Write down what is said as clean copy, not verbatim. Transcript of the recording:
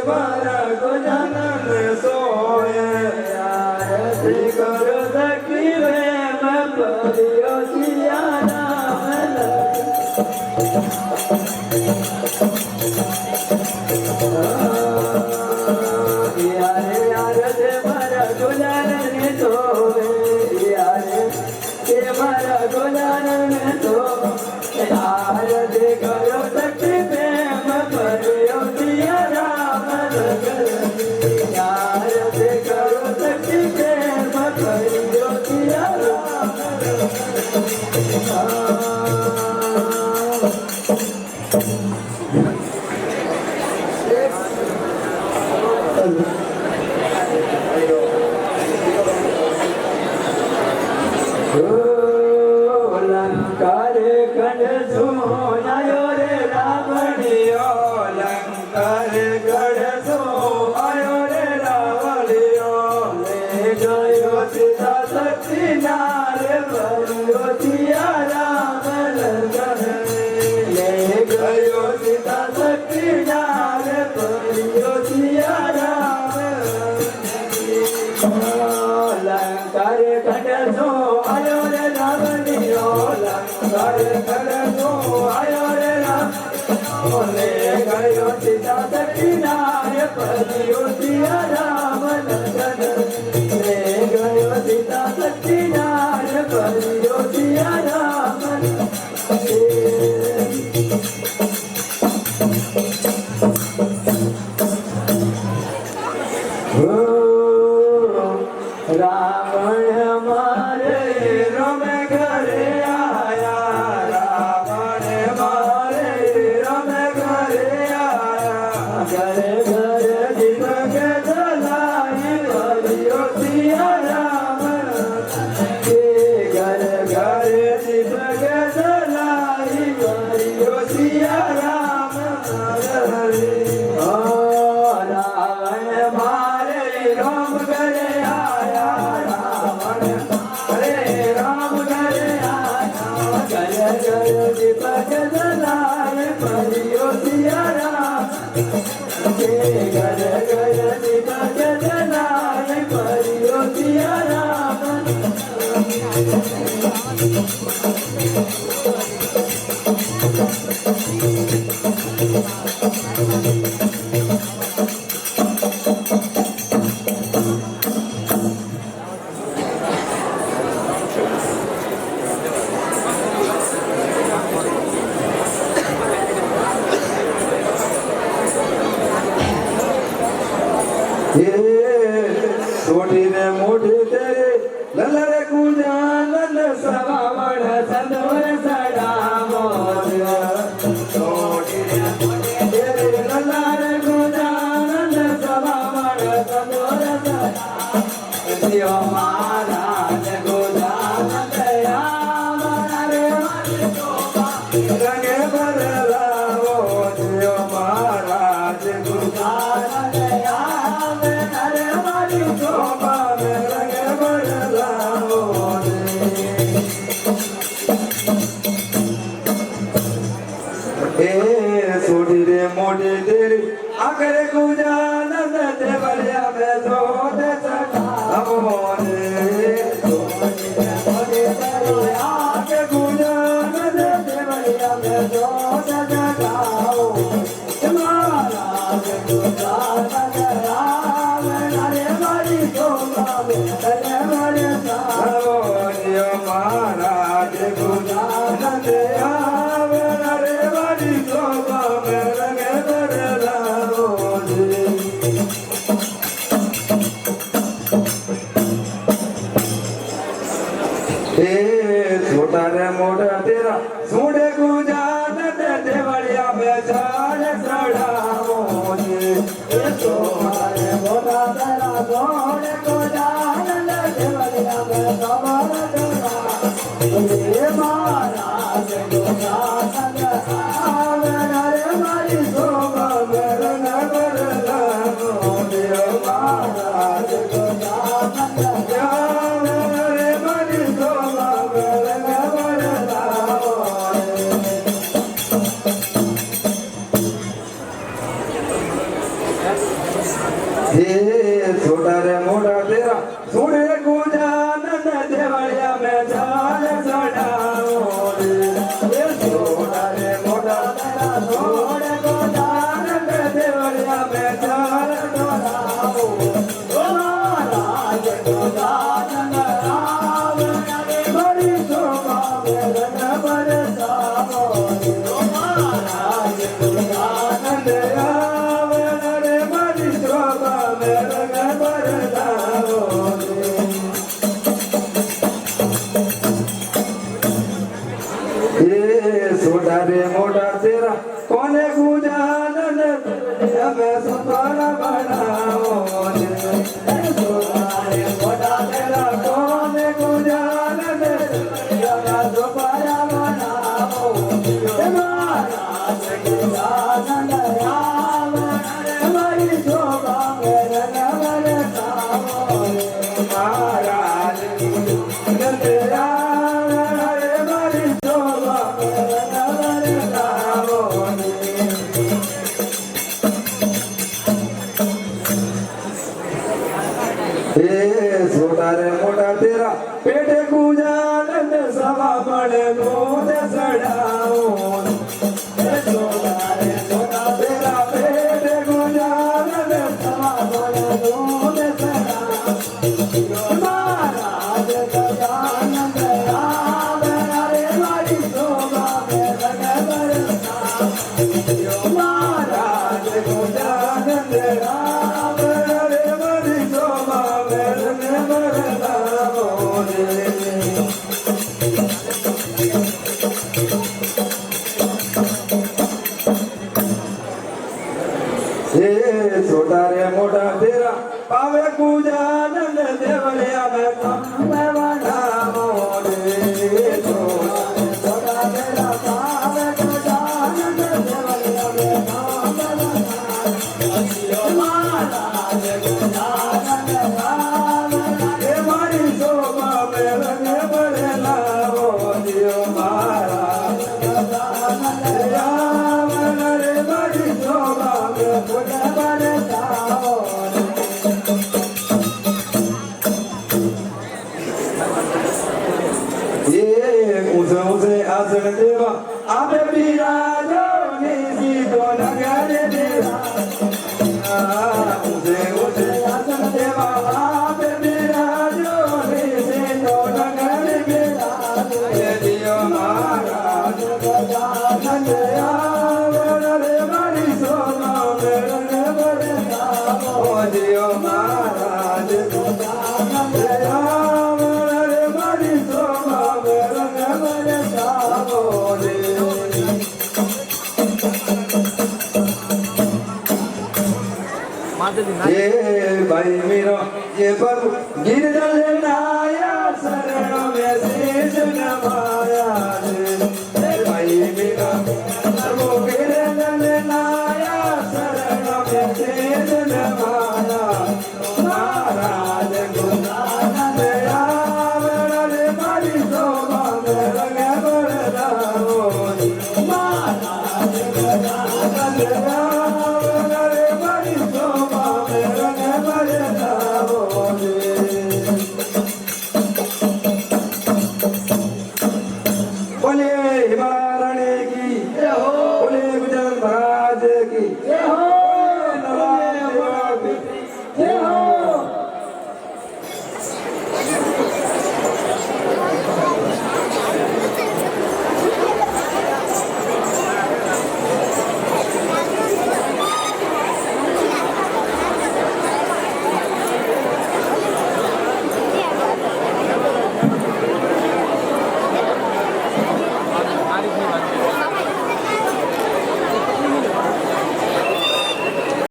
मारा गुजन सोए आरती करो सखी रे मैं परियो सिया राम यारे आरती मारा गुजन सोए यारे के मारा गुजन सोए आरती करो सखी रे मैं परियो सिया राम आरती करो सखी रे मैं परियो सिया राम लंकारे खंड सोनायो रे रावणियो लंकारे खंड सोनायो रे रावणियो ले गयो सीता शक्ति नारे बलियो सिया राम लंकन ले गयो सीता शक्ति नारे बलियो सिया राम लंकारे खंड सोनायो रे रावणियो लंकारे खंड सोनायो रे राम ले गयो सीता शक्ति नारे बलियो सिया राम लंकन ले गयो सीता शक्ति नारे बलियो सिया राम रावण मारे रम घरे आया रावण मारे रम घरे आया घरे घरे दीपक जलाई बलियो सिया राम के घरे घरे दीपक जलाई बलियो सिया राम रावण मारे राम घरे आया रावण हरे राम घरे आया जय जय दीपक जलाए बलियो सिया राम के घर घर दीपक जलाए बलियो सिया राम छोटी ने मोटी तेरे ललर कुजा लल सवावड़ संदवर सड़ा मोर छोटी ने मोटी तेरे ललर कुजा लल सवावड़ संदवर सड़ा दियो महाराज कुजा दया रे रंगे बदलावो दियो महाराज कुजा दया सोडी रे मोटी तेरी आखरे गुजा नंद देवलिया में सोद अब मोरे सोडी रे मोटी तेरी आखे गुजा नंद देवलिया में सोद जगाओ महाराज गुजा नंद राम रे मारी सोमा रे मारे साओ दियो महाराज गुजा नंद राम रे मारी सोमा रंगे बदलाओ छोटा रे मोटा तेरा सोडे गुजा नंद देवलिया में झाड़ चढ़ाओ तुम्हारे मोटा तेरा सोडे गुजा नंद देवलिया में कमर महाराज गुजा नंद रे मारी सोमा रंग बदलाओ महाराज गुजा नंद रे मारी सोमा रंग बदलाओ हे छोटा रे मोटा तेरा सुने गुजानंद देवलिया में जाल चढ़ाओ रे। हे छोटा रे मोटा तेरा सुने गुजानंद देवलिया में जाल चढ़ाओ। ओ महाराज गुजानंद राम रे बड़ी शोभा में रंग बरसाओ। ओ महाराज गुजानंद राम रे बड़ी शोभा में रंग बरसाओ। ये छोटा रे मोटा तेरा कोने गुजानंद हमें सुपारा बनाओ रे। छोटा रे मोटा तेरा कोने गुजानंद हमें सुपारा बनाओ। महाराज गुजानंद राम हमारी शोभा में रंग बरसाओ। महाराज गुजानंद राम हमारी शोभा में रंग बरसाओ। हे छोटा रे मोटा तेरा पेट गुजानंद सवा बड़े गोद चढ़ाओ। हे छोटा रे मोटा तेरा पेट गुजानंद सवा बड़े गोद चढ़ाओ। महाराज गजानंद राम रे बड़ी शोभा में रंग बरसाओ। महाराज गजानंद राम रे बड़ी शोभा में रंग बरसाओ रे। हे छोटा रे मोटा तेरा पावे गुजानंद देवलिया में कम बनाओ रे। छोटा रे मोटा तेरा पावे गुजानंद देवलिया में कम बनाओ। महाराज गुजानंद राम रे बड़ी शोभा में रंग बरसाओ दियो। महाराज गुजानंद राम रे बड़ी शोभा में रंग बरसाओ। ये ऊंचे ऊंचे आसन देवा आपे बिराजो निजी तो नगर देवा। ऊंचे ऊंचे आसन देवा आपे बिराजो निजी तो नगर देवा। ये दियो महाराज गजानंद राम रे बड़ी शोभा में रंग बरसाओ। दियो महाराज गजानंद राम रे बड़ी शोभा में रंग बरसाओ रे। ये भाई मेरा ये प्रभु गिरधर नाया शरणों में शीश नवाया रे। भाई मेरा प्रभु गिरधर नाया शरणों में शीश नवाया।